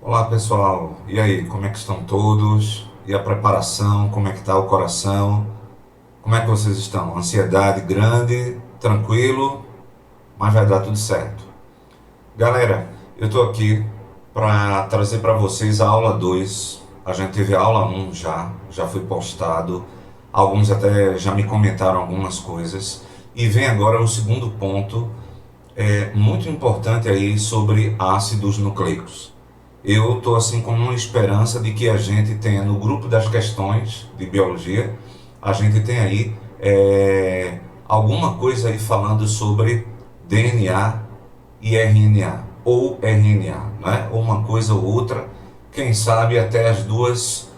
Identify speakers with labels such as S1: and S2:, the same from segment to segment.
S1: Olá pessoal, e aí, como é que estão todos? E a preparação, como é que está o coração? Como é que vocês estão? Ansiedade grande, tranquilo, mas vai dar tudo certo. Galera, eu estou aqui para trazer para vocês a aula 2. A gente teve a aula um já foi postado. Alguns até já me comentaram algumas coisas. E vem agora o segundo ponto, muito importante aí sobre ácidos nucleicos. Eu estou assim com uma esperança de que a gente tenha no grupo das questões de biologia, a gente tem aí alguma coisa aí falando sobre DNA e RNA, ou RNA, né? Ou uma coisa ou outra, quem sabe até as duas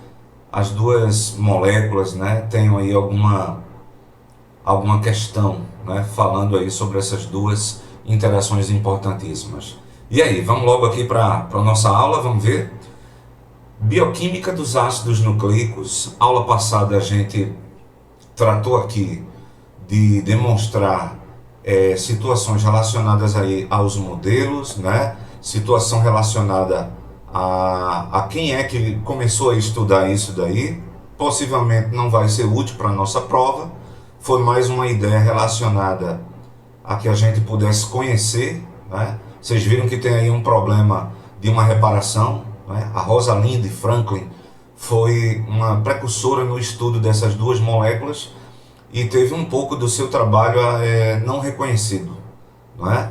S1: moléculas, né? Tenham aí alguma questão, né? Falando aí sobre essas duas interações importantíssimas. E aí, vamos logo aqui para a nossa aula, vamos ver? Bioquímica dos ácidos nucleicos. Aula passada a gente tratou aqui de demonstrar situações relacionadas aí aos modelos, né? Situação relacionada a quem é que começou a estudar isso daí. Possivelmente não vai ser útil para a nossa prova. Foi mais uma ideia relacionada a que a gente pudesse conhecer, né? Vocês viram que tem aí um problema de uma reparação, né? A Rosalind Franklin foi uma precursora no estudo dessas duas moléculas e teve um pouco do seu trabalho não reconhecido, não é?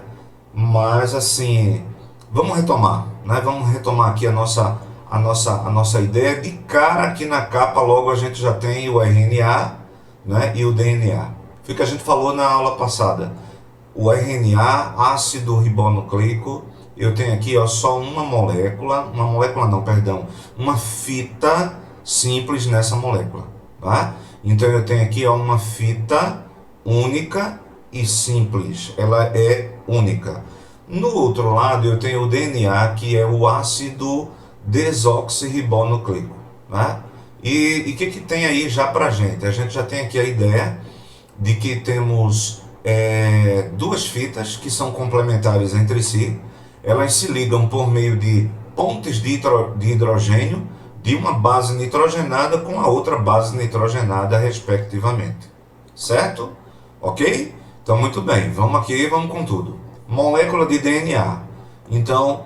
S1: Mas assim, vamos retomar, né? Vamos retomar aqui a nossa ideia. De cara aqui na capa logo a gente já tem o RNA, né? E o DNA. Foi o que a gente falou na aula passada. O RNA, ácido ribonucleico, eu tenho aqui só uma molécula não, perdão, uma fita simples nessa molécula, tá? Então eu tenho aqui uma fita única e simples, ela é única. No outro lado eu tenho o DNA, que é o ácido desoxirribonucleico, tá? E o que tem aí já pra gente? A gente já tem aqui a ideia de que temos duas fitas que são complementares entre si. Elas se ligam por meio de pontes de hidrogênio de uma base nitrogenada com a outra base nitrogenada, respectivamente. Certo? Ok? Então, muito bem. Vamos aqui, vamos com tudo. Molécula de DNA. Então,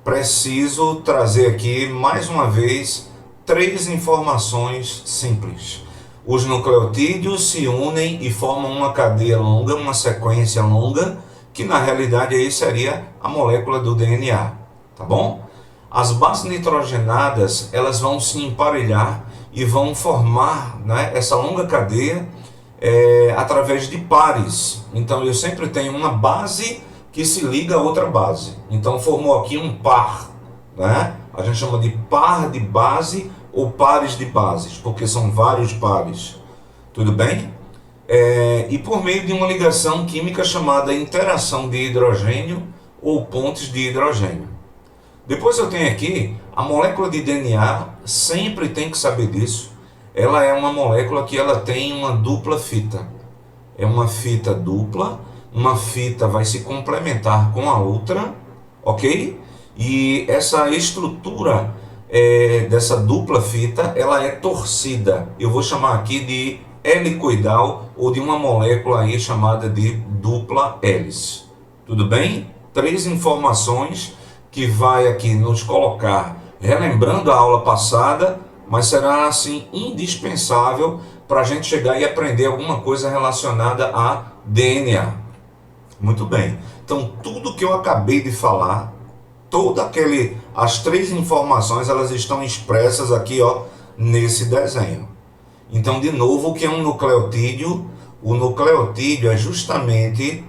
S1: preciso trazer aqui, mais uma vez, três informações simples. Os nucleotídeos se unem e formam uma cadeia longa, uma sequência longa, que na realidade aí seria a molécula do DNA, tá bom? As bases nitrogenadas, elas vão se emparelhar e vão formar, né, essa longa cadeia através de pares. Então eu sempre tenho uma base que se liga a outra base. Então formou aqui um par, né? A gente chama de par de base ou pares de bases, porque são vários pares. Tudo bem? E por meio de uma ligação química chamada interação de hidrogênio ou pontes de hidrogênio. Depois eu tenho aqui a molécula de DNA, sempre tem que saber disso. Ela é uma molécula que ela tem uma dupla fita. É uma fita dupla, uma fita vai se complementar com a outra, ok? E essa estrutura dessa dupla fita, ela é torcida. Eu vou chamar aqui de helicoidal ou de uma molécula aí chamada de dupla hélice. Tudo bem? Três informações que vai aqui nos colocar, relembrando a aula passada, mas será assim indispensável para a gente chegar e aprender alguma coisa relacionada a DNA. Muito bem. Então, tudo que eu acabei de falar, as três informações, elas estão expressas aqui, nesse desenho. Então, de novo, o que é um nucleotídeo? O nucleotídeo é justamente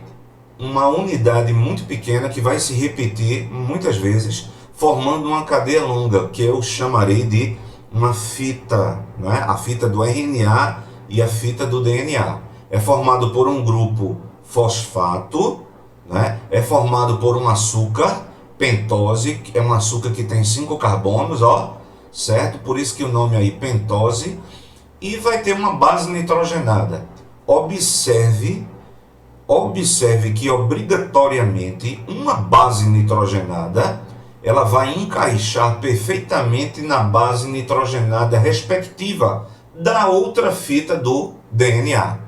S1: uma unidade muito pequena que vai se repetir muitas vezes, formando uma cadeia longa, que eu chamarei de uma fita, né? A fita do RNA e a fita do DNA. É formado por um grupo fosfato, né? É formado por um açúcar, pentose, que é um açúcar que tem 5 carbonos, certo? Por isso que o nome aí, pentose. E vai ter uma base nitrogenada. Observe que obrigatoriamente uma base nitrogenada ela vai encaixar perfeitamente na base nitrogenada respectiva da outra fita do DNA.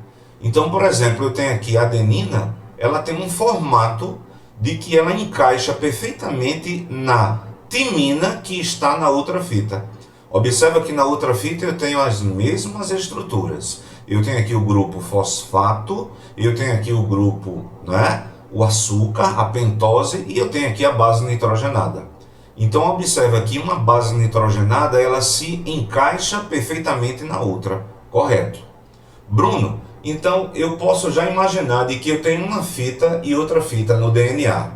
S1: Então, por exemplo, eu tenho aqui a adenina, ela tem um formato de que ela encaixa perfeitamente na timina que está na outra fita. Observa que na outra fita eu tenho as mesmas estruturas. Eu tenho aqui o grupo fosfato, eu tenho aqui o grupo, né, o açúcar, a pentose, e eu tenho aqui a base nitrogenada. Então observa que uma base nitrogenada, ela se encaixa perfeitamente na outra, correto? Bruno, então eu posso já imaginar de que eu tenho uma fita e outra fita no DNA.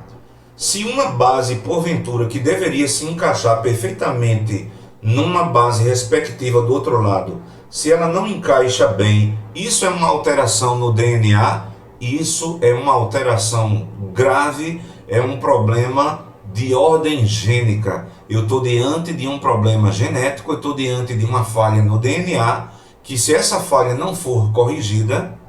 S1: Se uma base, porventura, que deveria se encaixar perfeitamente numa base respectiva do outro lado, se ela não encaixa bem, isso é uma alteração no DNA, isso é uma alteração grave, é um problema de ordem gênica. Eu estou diante de um problema genético, eu estou diante de uma falha no DNA, que se essa falha não for corrigida,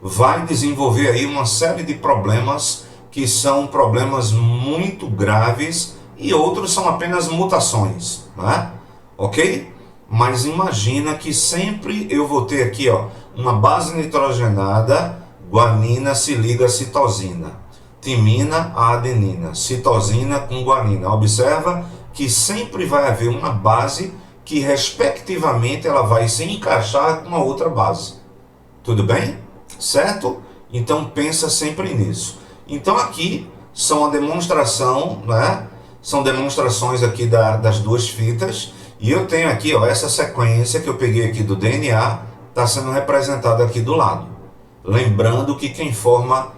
S1: vai desenvolver aí uma série de problemas que são problemas muito graves e outros são apenas mutações, né? Ok? Mas imagina que sempre eu vou ter aqui, ó, uma base nitrogenada, guanina se liga a citosina, timina a adenina, citosina com guanina. Observa que sempre vai haver uma base que respectivamente ela vai se encaixar com a outra base. Tudo bem? Certo? Então pensa sempre nisso. Então aqui são a demonstração, né? São demonstrações aqui das duas fitas. E eu tenho aqui, ó, essa sequência que eu peguei aqui do DNA, está sendo representada aqui do lado. Lembrando que quem forma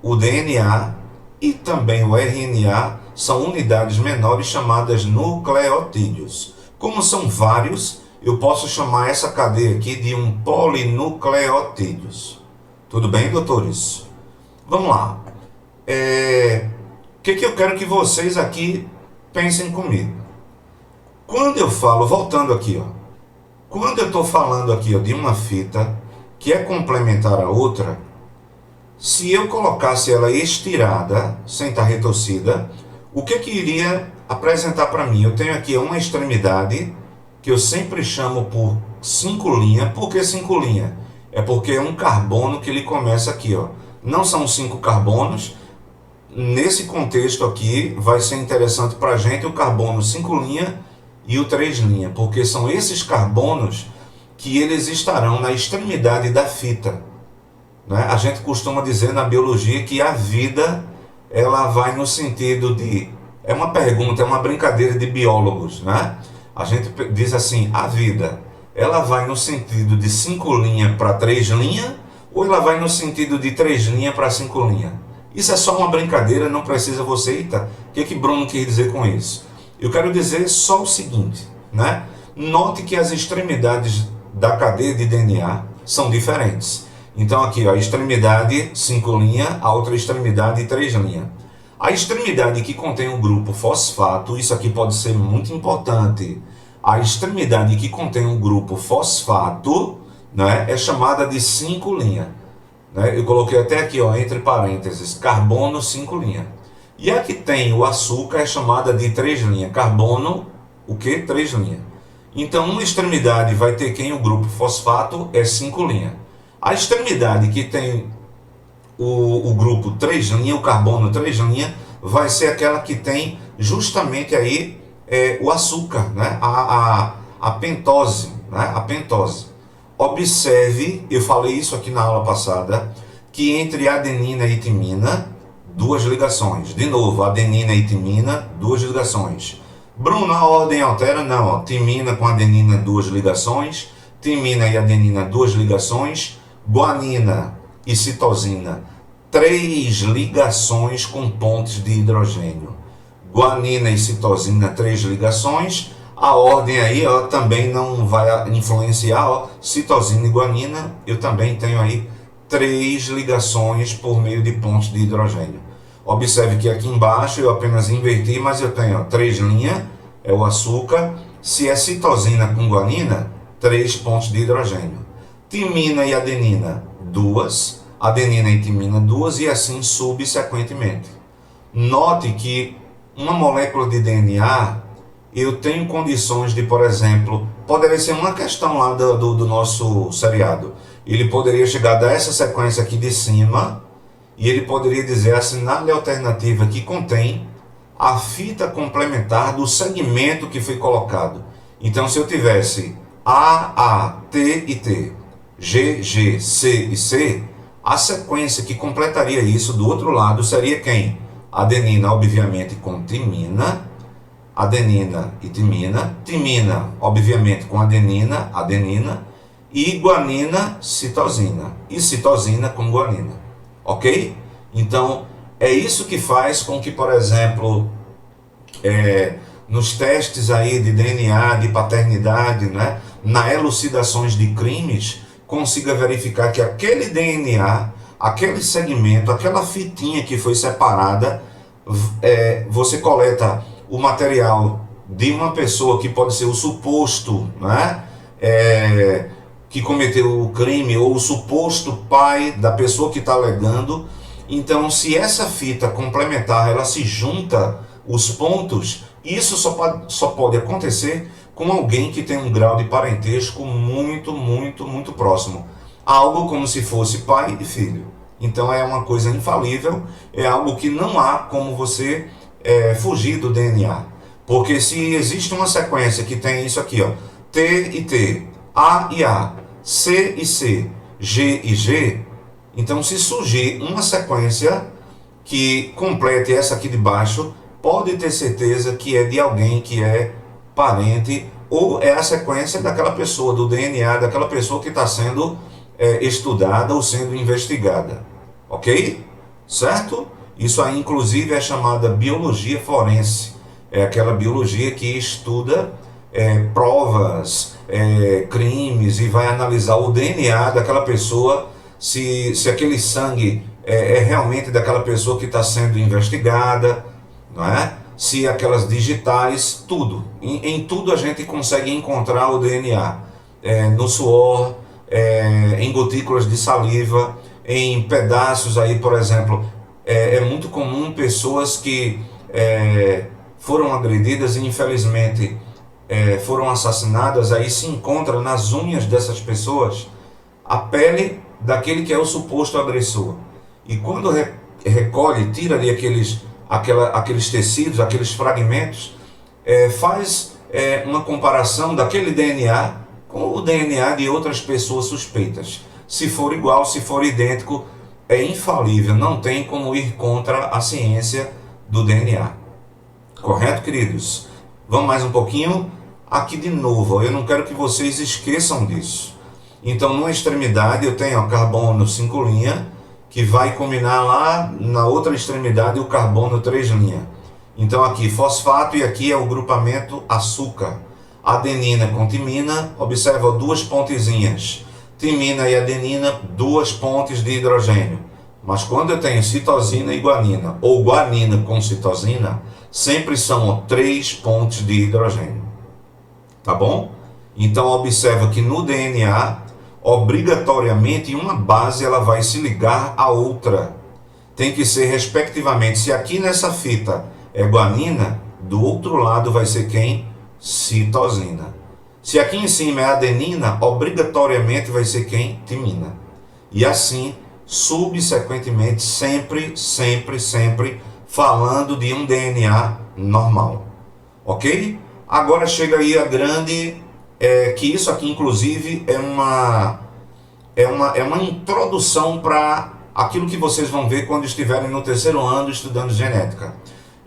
S1: o DNA e também o RNA são unidades menores chamadas nucleotídeos. Como são vários, eu posso chamar essa cadeia aqui de um polinucleotídeos. Tudo bem, doutores? Vamos lá. O que eu quero que vocês aqui pensem comigo? Quando eu falo, voltando aqui, ó, quando eu estou falando aqui, ó, de uma fita que é complementar à outra, se eu colocasse ela estirada, sem estar retorcida, o que iria apresentar para mim? Eu tenho aqui uma extremidade que eu sempre chamo por 5 linhas. Por que 5 linhas? É porque é um carbono que ele começa aqui, ó. Não são 5 carbonos. Nesse contexto aqui, vai ser interessante para a gente o carbono 5 linhas e o 3 linhas, porque são esses carbonos que eles estarão na extremidade da fita, né? A gente costuma dizer na biologia que a vida, ela vai no sentido de... É uma pergunta, é uma brincadeira de biólogos, né? A gente diz assim, a vida, ela vai no sentido de 5 linhas para 3 linhas, ou ela vai no sentido de 3 linhas para 5 linhas? Isso é só uma brincadeira, não precisa você... Eita, o que Bruno quer dizer com isso? Eu quero dizer só o seguinte, né? Note que as extremidades da cadeia de DNA são diferentes. Então aqui, ó, a extremidade 5 linhas, a outra extremidade 3 linhas. A extremidade que contém o grupo fosfato, isso aqui pode ser muito importante. A extremidade que contém o grupo fosfato, né, é chamada de 5 linhas. Né? Eu coloquei até aqui, ó, entre parênteses, carbono 5 linhas. E a que tem o açúcar é chamada de 3 linhas. Carbono, o que? 3 linhas. Então, uma extremidade vai ter quem? O grupo fosfato é 5 linhas. A extremidade que tem o grupo 3 linhas, o carbono 3 linhas, vai ser aquela que tem justamente aí o açúcar, né? A pentose, né? A pentose. Observe, eu falei isso aqui na aula passada, que entre adenina e timina, 2 ligações. De novo, adenina e timina, 2 ligações. Bruno, a ordem altera? Não, ó. Timina com adenina, 2 ligações. Timina e adenina, 2 ligações. Guanina e citosina, 3 ligações com pontes de hidrogênio. Guanina e citosina, 3 ligações. A ordem aí, ó, também não vai influenciar, ó. Citosina e guanina, eu também tenho aí 3 ligações por meio de pontes de hidrogênio. Observe que aqui embaixo eu apenas inverti, mas eu tenho, ó, 3 linhas, é o açúcar. Se é citosina com guanina, 3 pontes de hidrogênio. Timina e adenina, 2. Adenina e timina, 2, e assim subsequentemente. Note que uma molécula de DNA, eu tenho condições de, por exemplo, poderia ser uma questão lá do nosso seriado. Ele poderia chegar dessa sequência aqui de cima e ele poderia dizer: assinale a alternativa que contém a fita complementar do segmento que foi colocado. Então, se eu tivesse A, T e T, G, G, C e C, a sequência que completaria isso do outro lado seria quem? Adenina, obviamente, com timina, adenina e timina, timina, obviamente, com adenina, adenina, e guanina, citosina, e citosina com guanina, ok? Então, é isso que faz com que, por exemplo, nos testes aí de DNA, de paternidade, né, na elucidações de crimes, consiga verificar que aquele DNA, aquele segmento, aquela fitinha que foi separada, você coleta o material de uma pessoa que pode ser o suposto, né, que cometeu o crime, ou o suposto pai da pessoa que está alegando. Então, se essa fita complementar ela se junta os pontos, isso só pode acontecer com alguém que tem um grau de parentesco muito, muito, muito próximo. Algo como se fosse pai e filho. Então é uma coisa infalível, é algo que não há como você fugir do DNA. Porque se existe uma sequência que tem isso aqui, ó, T e T, A e A, C e C, G e G, então se surgir uma sequência que complete essa aqui de baixo, pode ter certeza que é de alguém que é parente, ou é a sequência daquela pessoa, do DNA, daquela pessoa que está sendo estudada ou sendo investigada. Ok? Certo? Isso aí, inclusive, é chamada biologia forense. É aquela biologia que estuda provas, crimes, e vai analisar o DNA daquela pessoa, se aquele sangue é realmente daquela pessoa que está sendo investigada, não é? Se aquelas digitais, tudo. Em tudo a gente consegue encontrar o DNA. No suor, em gotículas de saliva, em pedaços aí, por exemplo. É muito comum pessoas que foram agredidas e infelizmente foram assassinadas, aí se encontra nas unhas dessas pessoas a pele daquele que é o suposto agressor. E quando recolhe, tira ali aqueles tecidos, aqueles fragmentos, faz uma comparação daquele DNA com o DNA de outras pessoas suspeitas. Se for igual, se for idêntico, é infalível, não tem como ir contra a ciência do DNA. Correto, queridos? Vamos mais um pouquinho? Aqui de novo, eu não quero que vocês esqueçam disso. Então, numa extremidade eu tenho carbono 5' que vai combinar lá na outra extremidade o carbono 3'. Então aqui fosfato, e aqui é o grupamento açúcar. Adenina com timina, observa duas pontezinhas. Timina e adenina, duas pontes de hidrogênio. Mas quando eu tenho citosina e guanina, ou guanina com citosina, sempre são 3 pontes de hidrogênio. Tá bom? Então observa que no DNA, obrigatoriamente, uma base ela vai se ligar à outra. Tem que ser respectivamente, se aqui nessa fita é guanina, do outro lado vai ser quem? Citosina. Se aqui em cima é adenina, obrigatoriamente vai ser quem? Timina. E assim, subsequentemente, sempre, sempre, sempre falando de um DNA normal. Ok? Agora chega aí a grande... que isso aqui, inclusive, é uma introdução para aquilo que vocês vão ver quando estiverem no 3º ano estudando genética.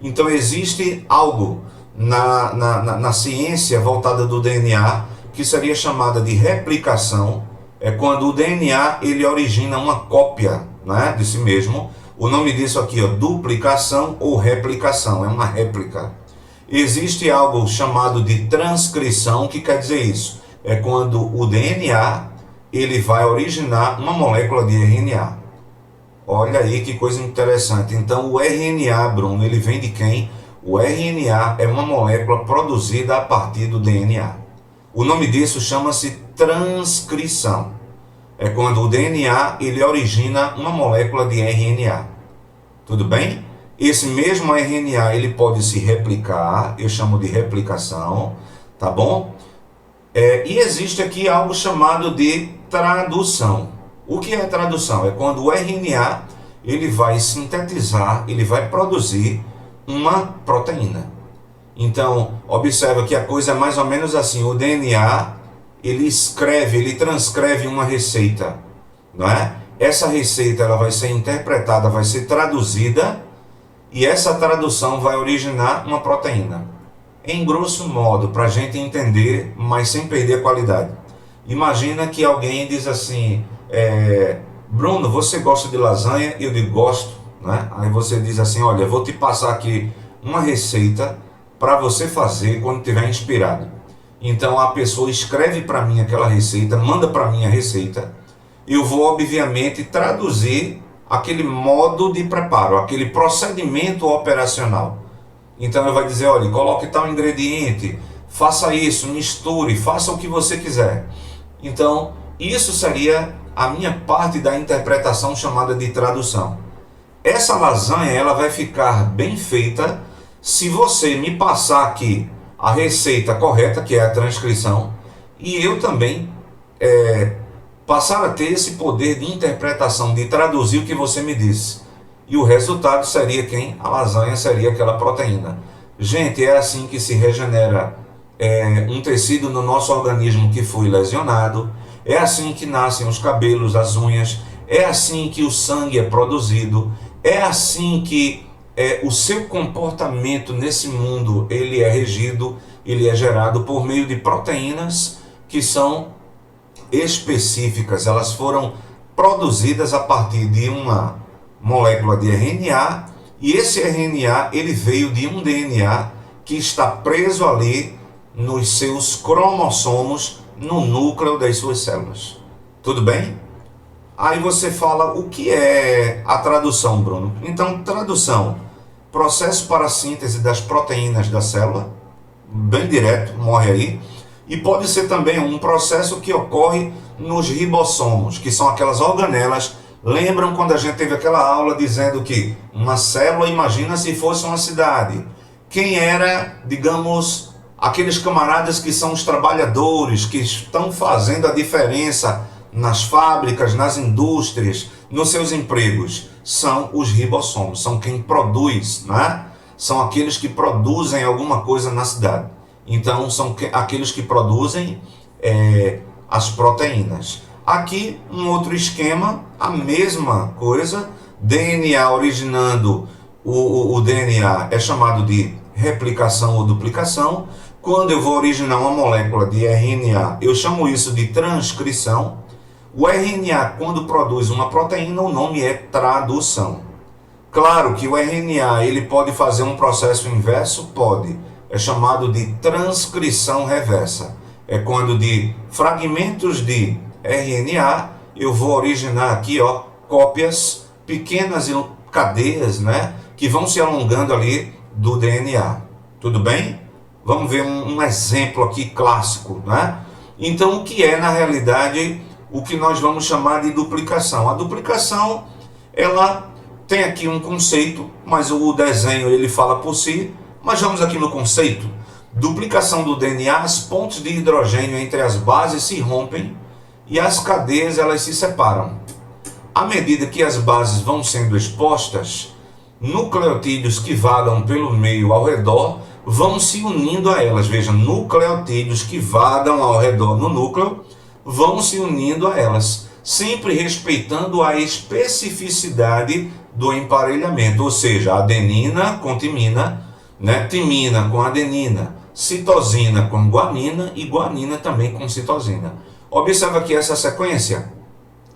S1: Então, existe algo na ciência voltada do DNA que seria chamada de replicação. É quando o DNA ele origina uma cópia, né, de si mesmo. O nome disso aqui, ó, duplicação ou replicação, é uma réplica. Existe algo chamado de transcrição, que quer dizer isso. É quando o DNA ele vai originar uma molécula de RNA. Olha aí que coisa interessante. Então o RNA, Bruno, ele vem de quem? O RNA é uma molécula produzida a partir do DNA. O nome disso chama-se transcrição. É quando o DNA ele origina uma molécula de RNA. Tudo bem? Esse mesmo RNA ele pode se replicar, eu chamo de replicação, tá bom? E existe aqui algo chamado de tradução. O que é tradução? É quando o RNA ele vai sintetizar, ele vai produzir uma proteína. Então, observa que a coisa é mais ou menos assim, o DNA, ele transcreve uma receita, não é? Essa receita ela vai ser interpretada, vai ser traduzida, e essa tradução vai originar uma proteína. Em grosso modo, para a gente entender, mas sem perder a qualidade. Imagina que alguém diz assim, Bruno, você gosta de lasanha? Eu digo, gosto, né? Aí você diz assim, olha, eu vou te passar aqui uma receita para você fazer quando estiver inspirado. Então a pessoa escreve para mim aquela receita, manda para mim a receita, eu vou obviamente traduzir aquele modo de preparo, aquele procedimento operacional. Então eu vou dizer, olha, coloque tal ingrediente, faça isso, misture, faça o que você quiser. Então isso seria a minha parte da interpretação chamada de tradução. Essa lasanha ela vai ficar bem feita se você me passar aqui a receita correta, que é a transcrição, e eu também passar a ter esse poder de interpretação, de traduzir o que você me disse. E o resultado seria quem? A lasanha seria aquela proteína. Gente, é assim que se regenera um tecido no nosso organismo que foi lesionado, é assim que nascem os cabelos, as unhas, é assim que o sangue é produzido, é assim que o seu comportamento nesse mundo ele é regido, ele é gerado por meio de proteínas que são específicas, elas foram produzidas a partir de uma molécula de RNA, e esse RNA ele veio de um DNA que está preso ali nos seus cromossomos, no núcleo das suas células. Tudo bem? Aí você fala, o que é a tradução, Bruno? Então, tradução, processo para a síntese das proteínas da célula, bem direto, morre aí. E pode ser também um processo que ocorre nos ribossomos, que são aquelas organelas. Lembram quando a gente teve aquela aula dizendo que uma célula, imagina se fosse uma cidade. Quem era, digamos, aqueles camaradas que são os trabalhadores, que estão fazendo a diferença nas fábricas, nas indústrias, nos seus empregos? São os ribossomos, são quem produz, né? São aqueles que produzem alguma coisa na cidade. Então, são aqueles que produzem as proteínas. Aqui, um outro esquema, a mesma coisa, DNA originando o DNA é chamado de replicação ou duplicação. Quando eu vou originar uma molécula de RNA, eu chamo isso de transcrição. O RNA, quando produz uma proteína, o nome é tradução. Claro que o RNA ele pode fazer um processo inverso? Pode. É chamado de transcrição reversa. É quando de fragmentos de RNA eu vou originar aqui cópias, pequenas cadeias, né, que vão se alongando ali do DNA. Tudo bem? Vamos ver um exemplo aqui clássico, né? Então, o que é na realidade o que nós vamos chamar de duplicação? A duplicação, ela tem aqui um conceito, mas o desenho ele fala por si. Mas vamos aqui no conceito. Duplicação do DNA, as pontes de hidrogênio entre as bases se rompem e as cadeias elas se separam. À medida que as bases vão sendo expostas, nucleotídeos que vagam pelo meio ao redor vão se unindo a elas. Veja, nucleotídeos que vagam ao redor no núcleo vão se unindo a elas, sempre respeitando a especificidade do emparelhamento, ou seja, adenina com timina, né? Timina com adenina, citosina com guanina e guanina também com citosina. Observa aqui essa sequência.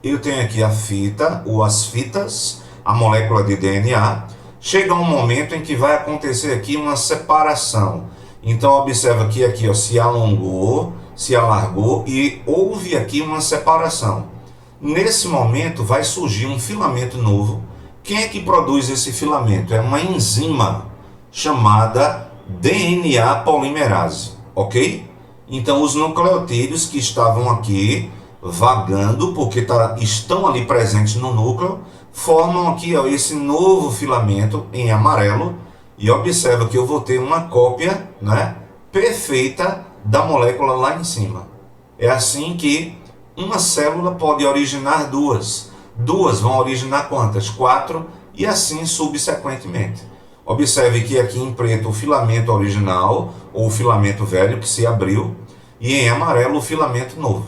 S1: Eu tenho aqui a fita, ou as fitas, a molécula de DNA. Chega um momento em que vai acontecer aqui uma separação. Então observa que aqui se alongou, se alargou e houve aqui uma separação. Nesse momento vai surgir um filamento novo. Quem é que produz esse filamento? É uma enzima chamada DNA polimerase, ok? Então os nucleotídeos que estavam aqui vagando, porque estão ali presentes no núcleo, formam aqui, ó, esse novo filamento em amarelo, e observa que eu vou ter uma cópia, né, perfeita da molécula lá em cima. É assim que uma célula pode originar duas. Duas vão originar quantas? 4, e assim subsequentemente. Observe que aqui em preto o filamento original, ou o filamento velho que se abriu, e em amarelo o filamento novo.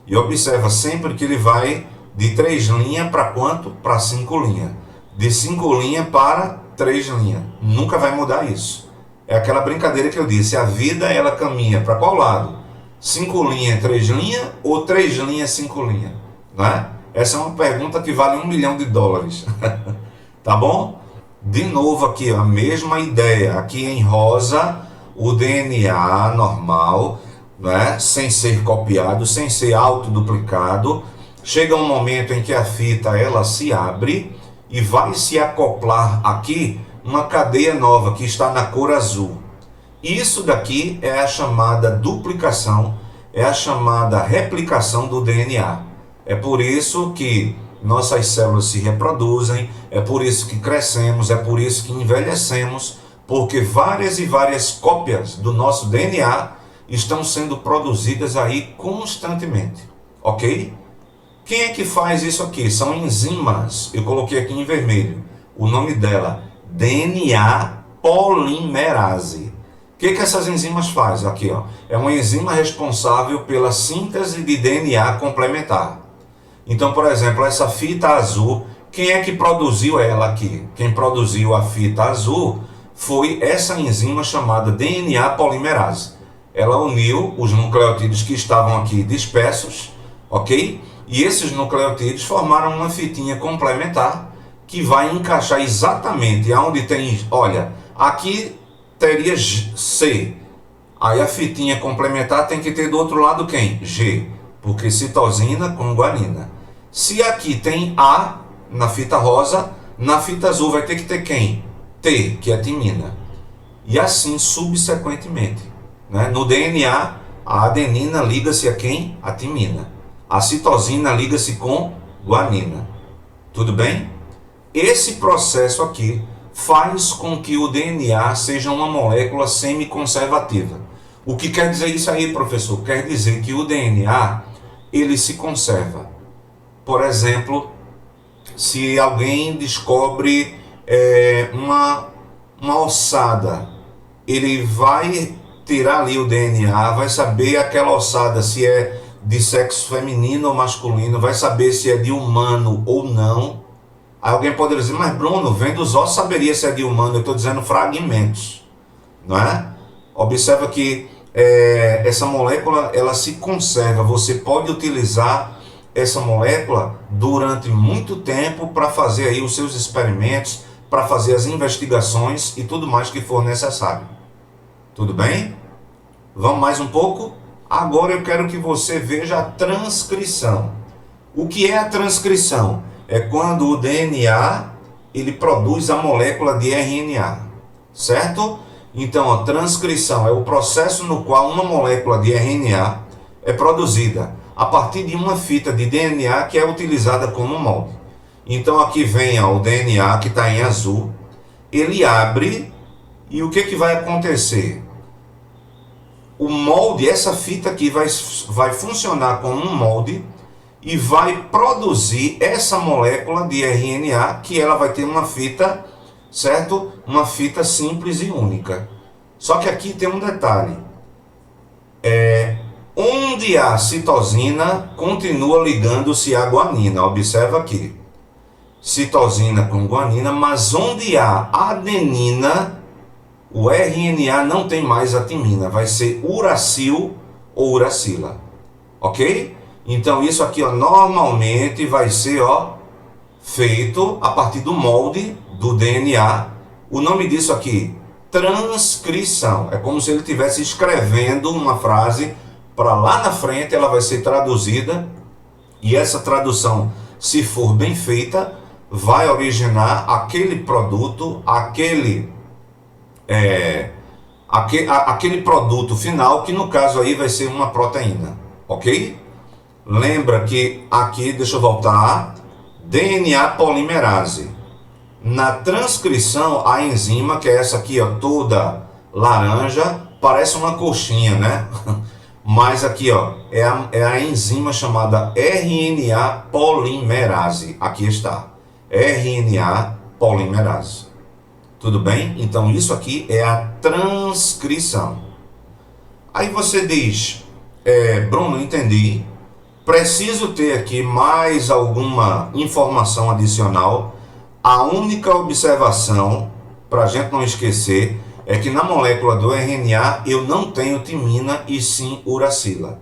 S1: E observa sempre que ele vai de 3 linhas para quanto? Para 5 linhas. De 5 linhas para 3 linhas. Nunca vai mudar isso. É aquela brincadeira que eu disse, a vida ela caminha para qual lado? 5 linhas, 3 linhas ou 3 linhas, 5 linhas? Né? Essa é uma pergunta que vale $1 milhão. Tá bom? De novo aqui, ó, a mesma ideia. Aqui em rosa, o DNA normal, né? Sem ser copiado, sem ser autoduplicado. Chega um momento em que a fita ela se abre e vai se acoplar aqui uma cadeia nova que está na cor azul. Isso daqui é a chamada duplicação, é a chamada replicação do DNA. É por isso que nossas células se reproduzem, é por isso que crescemos, é por isso que envelhecemos, porque várias e várias cópias do nosso DNA estão sendo produzidas aí constantemente, ok? Quem é que faz isso aqui? São enzimas, eu coloquei aqui em vermelho, o nome dela, DNA polimerase. O que essas enzimas fazem? Aqui, ó, é uma enzima responsável pela síntese de DNA complementar. Então, por exemplo, essa fita azul, quem é que produziu ela aqui? Quem produziu a fita azul foi essa enzima chamada DNA polimerase. Ela uniu os nucleotídeos que estavam aqui dispersos, ok? E esses nucleotídeos formaram uma fitinha complementar que vai encaixar exatamente aonde tem, olha, aqui teria C. Aí a fitinha complementar tem que ter do outro lado quem? G, porque citosina com guanina. Se aqui tem A na fita rosa, na fita azul vai ter que ter quem? T, que é timina. E assim subsequentemente. Né? No DNA, a adenina liga-se a quem? A timina. A citosina liga-se com guanina. Tudo bem? Esse processo aqui faz com que o DNA seja uma molécula semiconservativa. O que quer dizer isso aí, professor? Quer dizer que o DNA, ele se conserva. Por exemplo, se alguém descobre uma ossada, ele vai tirar ali o DNA, vai saber aquela ossada se é de sexo feminino ou masculino, vai saber se é de humano ou não. Aí alguém pode dizer, mas Bruno, vendo os ossos saberia se é de humano, eu estou dizendo fragmentos, não é? Observa que essa molécula, ela se conserva, você pode utilizar essa molécula durante muito tempo para fazer aí os seus experimentos, para fazer as investigações e tudo mais que for necessário. Tudo bem? Vamos mais um pouco? Agora eu quero que você veja a transcrição. O que é a transcrição? É quando o DNA ele produz a molécula de RNA, certo? Então a transcrição é o processo no qual uma molécula de RNA é produzida a partir de uma fita de DNA que é utilizada como molde. Então aqui vem o DNA que está em azul, ele abre e o que vai acontecer? O molde, essa fita aqui vai funcionar como um molde e vai produzir essa molécula de RNA que ela vai ter uma fita, certo? Uma fita simples e única. Só que aqui tem um detalhe. Onde a citosina continua ligando-se à guanina. Observa aqui. Citosina com guanina, mas onde há adenina, o RNA não tem mais a timina. Vai ser uracil ou uracila. Ok? Então isso aqui, ó, normalmente vai ser, ó, feito a partir do molde do DNA. O nome disso aqui, transcrição. É como se ele estivesse escrevendo uma frase para lá na frente, ela vai ser traduzida. E essa tradução, se for bem feita, vai originar aquele produto, aquele produto final, que no caso aí vai ser uma proteína. Ok? Lembra que aqui, deixa eu voltar, DNA polimerase. Na transcrição, a enzima, que é essa aqui, ó, toda laranja, parece uma coxinha, né? Mas aqui, ó, é a enzima chamada RNA polimerase. Aqui está, RNA polimerase. Tudo bem? Então isso aqui é a transcrição. Aí você diz, Bruno, entendi. Preciso ter aqui mais alguma informação adicional. A única observação, para a gente não esquecer, é que na molécula do RNA eu não tenho timina e sim uracila.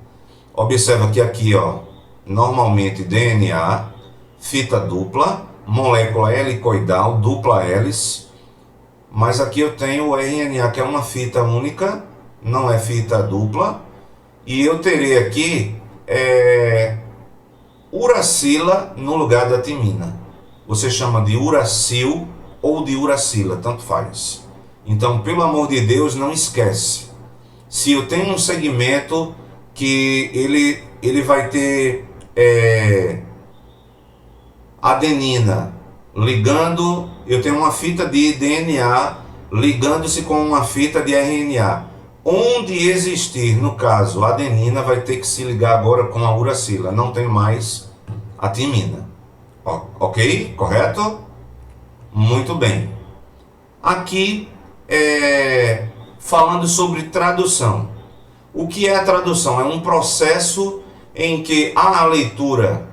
S1: Observa que aqui, ó, normalmente DNA, fita dupla, molécula helicoidal, dupla hélice, mas aqui eu tenho o RNA, que é uma fita única, não é fita dupla, e eu terei aqui uracila no lugar da timina. Você chama de uracil ou de uracila, tanto faz. Então, pelo amor de Deus, não esquece. Se eu tenho um segmento que ele vai ter adenina ligando, eu tenho uma fita de DNA ligando-se com uma fita de RNA. Onde existir, no caso, a adenina vai ter que se ligar agora com a uracila, não tem mais a timina. Ok? Correto? Muito bem. Aqui, falando sobre tradução. O que é a tradução? É um processo em que há a leitura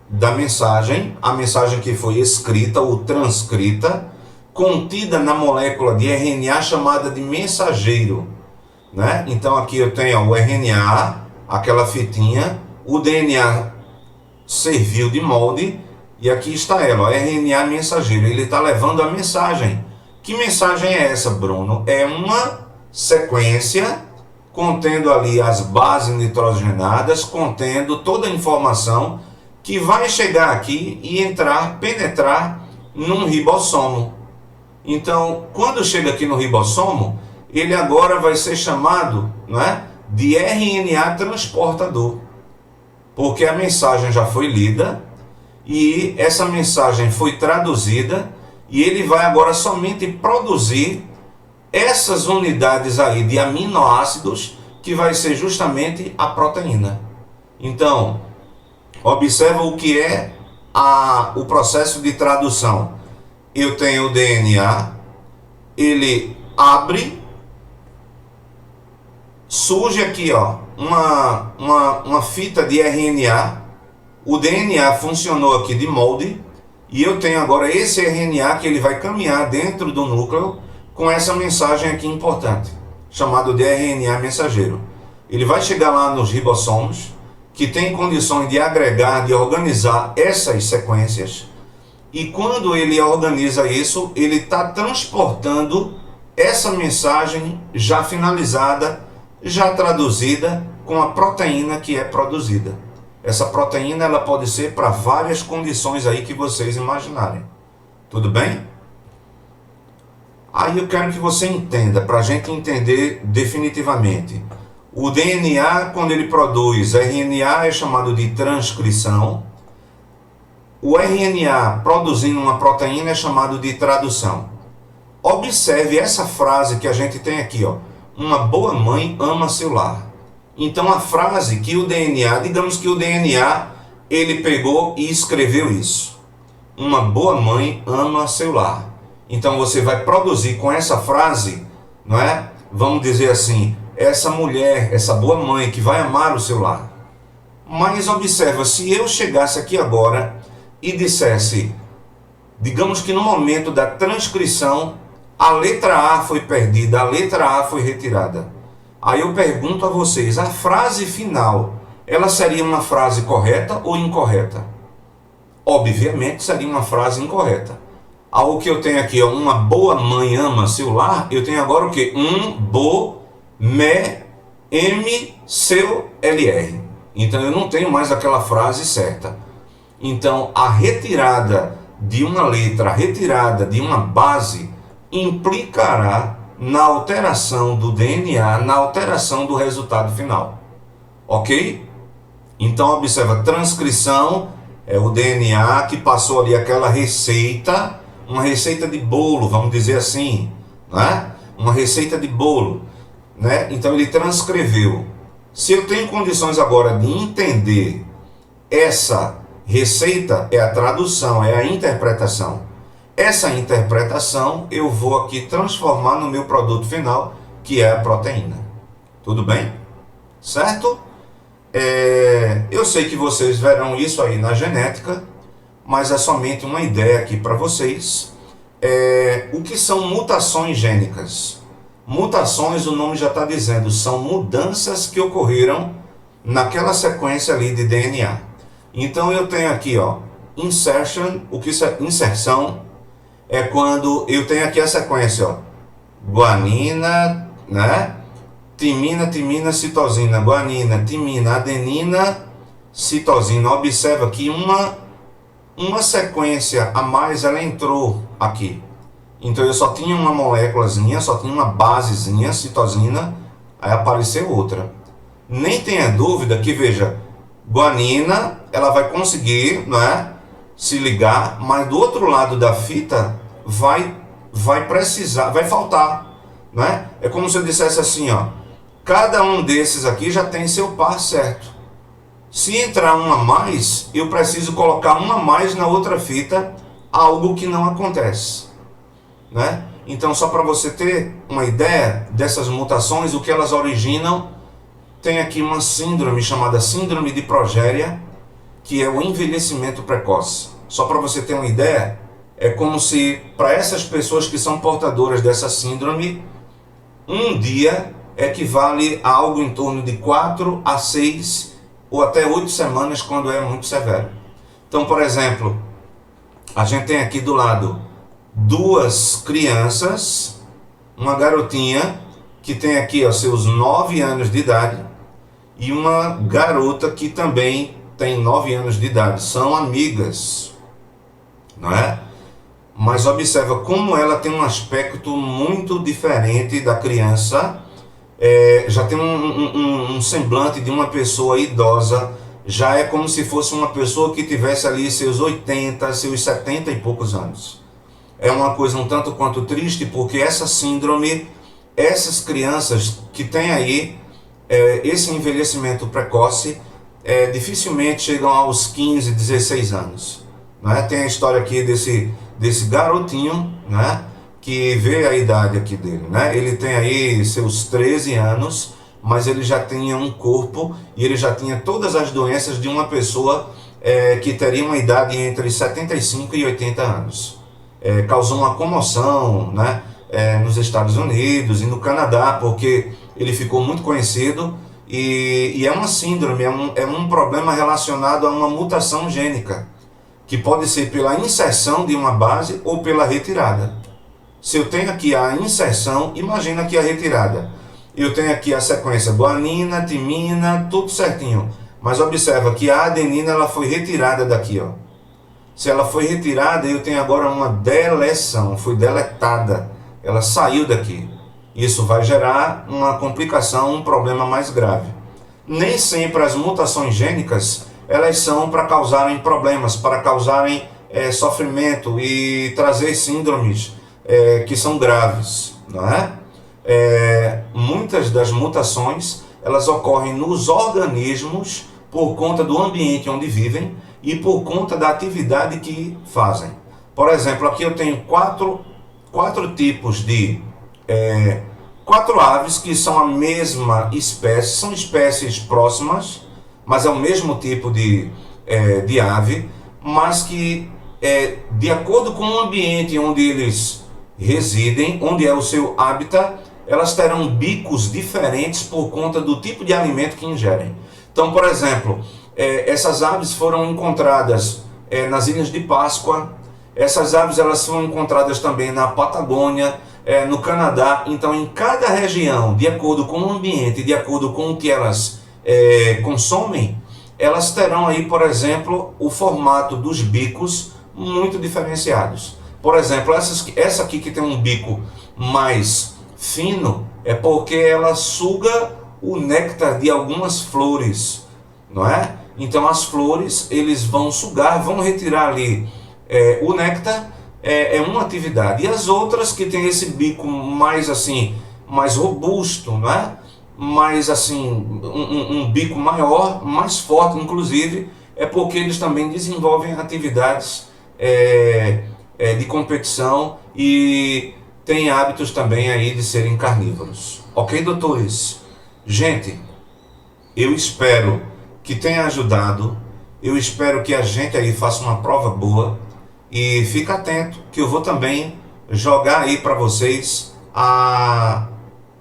S1: da mensagem, a mensagem que foi escrita ou transcrita, contida na molécula de RNA chamada de mensageiro, né? Então aqui eu tenho o RNA, aquela fitinha, o DNA serviu de molde, e aqui está ela, o RNA mensageiro, ele está levando a mensagem. Que mensagem é essa, Bruno? É uma sequência contendo ali as bases nitrogenadas, contendo toda a informação que vai chegar aqui e penetrar num ribossomo. Então, quando chega aqui no ribossomo, ele agora vai ser chamado, né, de RNA transportador, porque a mensagem já foi lida e essa mensagem foi traduzida e ele vai agora somente produzir essas unidades aí de aminoácidos que vai ser justamente a proteína. Então, observa o que é o processo de tradução. Eu tenho o DNA, ele abre, surge aqui, ó, uma fita de RNA, o DNA funcionou aqui de molde, e eu tenho agora esse RNA que ele vai caminhar dentro do núcleo com essa mensagem aqui importante, chamado de RNA mensageiro. Ele vai chegar lá nos ribossomos, que tem condições de agregar, de organizar essas sequências, e quando ele organiza isso, ele está transportando essa mensagem já finalizada, já traduzida, com a proteína que é produzida. Essa proteína ela pode ser para várias condições aí que vocês imaginarem. Tudo bem? Aí eu quero que você entenda, para a gente entender definitivamente. O DNA, quando ele produz RNA, é chamado de transcrição. O RNA produzindo uma proteína é chamado de tradução. Observe essa frase que a gente tem aqui, ó. Uma boa mãe ama seu lar. Então a frase que o DNA, digamos que o DNA, ele pegou e escreveu isso. Uma boa mãe ama seu lar. Então você vai produzir com essa frase, não é? Vamos dizer assim, essa mulher, essa boa mãe que vai amar o seu lar. Mas observa, se eu chegasse aqui agora e dissesse, digamos que no momento da transcrição, a letra A foi perdida, a letra A foi retirada. Aí eu pergunto a vocês, a frase final, ela seria uma frase correta ou incorreta? Obviamente seria uma frase incorreta. Algo que eu tenho aqui, ó, uma boa mãe ama seu lar, eu tenho agora o quê? seu LR. Então eu não tenho mais aquela frase certa. Então a retirada de uma letra, a retirada de uma base, implicará na alteração do DNA, na alteração do resultado final. Ok? Então observa, transcrição É o DNA que passou ali aquela receita, uma receita de bolo, vamos dizer assim, né? Uma receita de bolo, né? Então ele transcreveu. Se eu tenho condições agora de entender essa receita, é a tradução, é a interpretação. Essa interpretação eu vou aqui transformar no meu produto final, que é a proteína. Tudo bem? Certo? Eu sei que vocês verão isso aí na genética, mas é somente uma ideia aqui para vocês. O que são mutações gênicas? Mutações, o nome já está dizendo, são mudanças que ocorreram naquela sequência ali de DNA. Então eu tenho aqui, ó, insertion. O que é inserção? É quando eu tenho aqui a sequência, ó, guanina, né? Timina, citosina, guanina, timina, adenina, citosina. Observa que uma sequência a mais, ela entrou aqui. Então eu só tinha uma moléculazinha, só tinha uma basezinha, citosina, aí apareceu outra. Nem tenha dúvida que, veja, guanina, ela vai conseguir, não é, se ligar, mas do outro lado da fita vai precisar, vai faltar, não é? É como se eu dissesse assim, ó, cada um desses aqui já tem seu par certo. Se entrar uma a mais, eu preciso colocar uma a mais na outra fita, algo que não acontece, né? Então, só para você ter uma ideia dessas mutações, o que elas originam, tem aqui uma síndrome chamada síndrome de Progéria, que é o envelhecimento precoce. Só para você ter uma ideia, é como se para essas pessoas que são portadoras dessa síndrome, um dia equivale a algo em torno de 4 a 6 ou até 8 semanas quando é muito severo. Então, por exemplo, a gente tem aqui do lado duas crianças, uma garotinha que tem aqui, ó, seus 9 anos de idade, e uma garota que também tem 9 anos de idade. São amigas, não é? Mas observa como ela tem um aspecto muito diferente da criança. Já tem um semblante de uma pessoa idosa. Já é como se fosse uma pessoa que tivesse ali seus 80, seus 70 e poucos anos. É uma coisa um tanto quanto triste, porque essa síndrome, essas crianças que têm aí esse envelhecimento precoce, dificilmente chegam aos 15, 16 anos. Né? Tem a história aqui desse garotinho, né? Que vê a idade aqui dele. Né? Ele tem aí seus 13 anos, mas ele já tinha um corpo e ele já tinha todas as doenças de uma pessoa que teria uma idade entre 75 e 80 anos. Causou uma comoção, né? Nos Estados Unidos e no Canadá, porque ele ficou muito conhecido e é uma síndrome, é um problema relacionado a uma mutação gênica, que pode ser pela inserção de uma base ou pela retirada. Se eu tenho aqui a inserção, imagina aqui a retirada. Eu tenho aqui a sequência guanina, timina, tudo certinho. Mas observa que a adenina ela foi retirada daqui, ó. Se ela foi retirada, eu tenho agora uma deleção, foi deletada. Ela saiu daqui. Isso vai gerar uma complicação, um problema mais grave. Nem sempre as mutações gênicas, elas são para causarem problemas, para causarem sofrimento e trazer síndromes que são graves, não é? Muitas das mutações, elas ocorrem nos organismos por conta do ambiente onde vivem e por conta da atividade que fazem. Por exemplo, aqui eu tenho quatro tipos de 4 aves que são a mesma espécie, são espécies próximas, mas é o mesmo tipo de ave, mas que de acordo com o ambiente onde eles residem, onde é o seu habitat, elas terão bicos diferentes por conta do tipo de alimento que ingerem. Então, por exemplo, essas aves foram encontradas nas Ilhas de Páscoa. Essas aves elas foram encontradas também na Patagônia, no Canadá. Então, em cada região, de acordo com o ambiente, de acordo com o que elas consomem, elas terão aí, por exemplo, o formato dos bicos muito diferenciados. Por exemplo, essa aqui que tem um bico mais fino é porque ela suga o néctar de algumas flores, não é? Então as flores, eles vão sugar, vão retirar ali o néctar, é uma atividade. E as outras que tem esse bico mais assim, mais robusto, não é? Mais assim, um bico maior, mais forte, inclusive, é porque eles também desenvolvem atividades de competição e têm hábitos também aí de serem carnívoros. Ok, doutores? Gente, eu espero que tenha ajudado. Eu espero que a gente aí faça uma prova boa. E fica atento que eu vou também jogar aí para vocês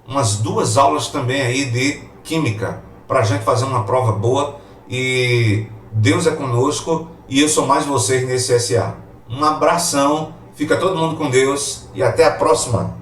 S1: umas 2 aulas também aí de química, para a gente fazer uma prova boa. E Deus é conosco e eu sou mais vocês nesse SA. Um abração, fica todo mundo com Deus e até a próxima.